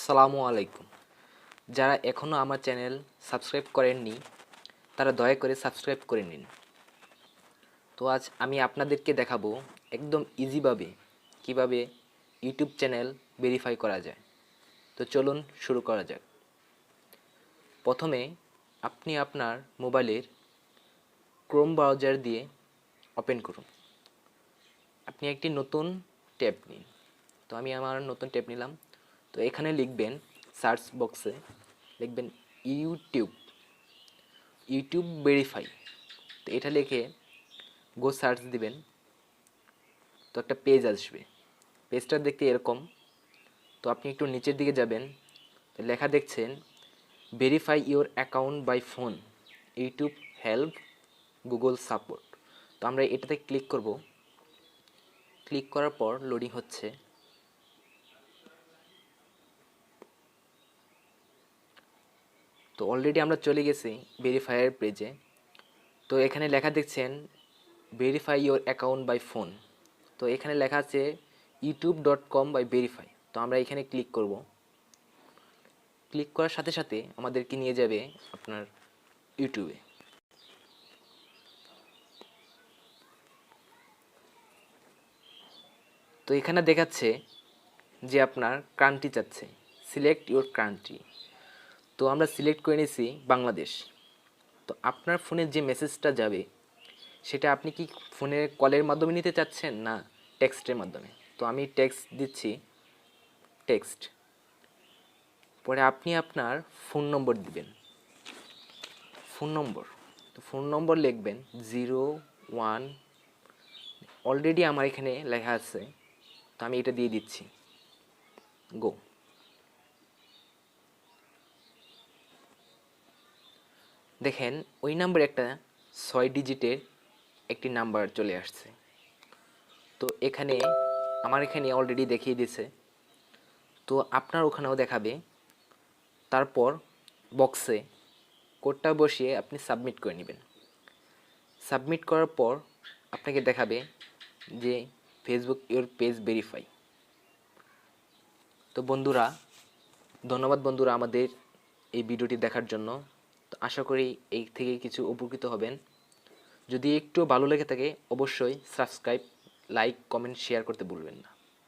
আসসালামু আলাইকুম। যারা এখনও আমার চ্যানেল সাবস্ক্রাইব করেননি তারা দয়া করে সাবস্ক্রাইব করে নিন। তো আজ আমি আপনাদেরকে দেখাবো একদম ইজিভাবে কিভাবে ইউটিউব চ্যানেল ভেরিফাই করা যায়। তো চলুন শুরু করা যাক। প্রথমে আপনি আপনার মোবাইলের ক্রোম ব্রাউজার দিয়ে ওপেন করুন। আপনি একটি নতুন ট্যাব নিন। তো আমি আমার নতুন ট্যাব নিলাম। তো এখানে লিখবেন, সার্চ বক্সে লিখবেন ইউটিউব ভেরিফাই। তো এটা লিখে গো সার্চ দিবেন। তো একটা পেজ আসবে, পেজটা দেখতে এরকম। তো আপনি একটু নিচের দিকে যাবেন, তো লেখা দেখছেন verify your account by phone, YouTube help, Google support. তো আমরা এটাতে ক্লিক করব। ক্লিক করার পর লোডিং হচ্ছে। তো অলরেডি আমরা চলে গেছি ভেরিফাইয়ের পেজে। তো এখানে লেখা দেখছেন verify your account by phone. তো এখানে লেখা আছে youtube.com বাই ভেরিফাই। তো আমরা এখানে ক্লিক করব। ক্লিক করার সাথে সাথে আমাদেরকে নিয়ে যাবে আপনার ইউটিউবে। তো এখানে দেখাচ্ছে যে আপনার কান্ট্রি চাচ্ছে, সিলেক্ট ইওর কান্ট্রি। তো আমরা সিলেক্ট করে নিয়েছি বাংলাদেশ। তো আপনার ফোনে যে মেসেজটা যাবে সেটা আপনি কি ফোনের কলের মাধ্যমে নিতে চাচ্ছেন না টেক্সটের মাধ্যমে? তো আমি টেক্সট দিচ্ছি, টেক্সট। পরে আপনি আপনার ফোন নম্বর দিবেন, ফোন নম্বর। তো ফোন নম্বর লিখবেন 01, অলরেডি আমার এখানে লেখা আছে, তো আমি এটা দিয়ে দিচ্ছি, গো। দেখেন ওই নাম্বার একটা 6 ডিজিটের একটি নাম্বার চলে আসছে। তো এখানে আমার এখানে অলরেডি দেখিয়ে দিয়েছে, তো আপনার ওখানেও দেখাবে। তারপর বক্সে কোডটা বসিয়ে আপনি সাবমিট করে নেবেন। সাবমিট করার পর আপনাকে দেখাবে যে ফেসবুক ইওর পেজ ভেরিফাই। তো বন্ধুরা, ধন্যবাদ বন্ধুরা আমাদের এই ভিডিওটি দেখার জন্য। তো আশা করি এই থেকে কিছু উপকৃত হবেন। যদি একটু ভালো লেগে থাকে অবশ্যই সাবস্ক্রাইব, লাইক, কমেন্ট, শেয়ার করতে ভুলবেন না।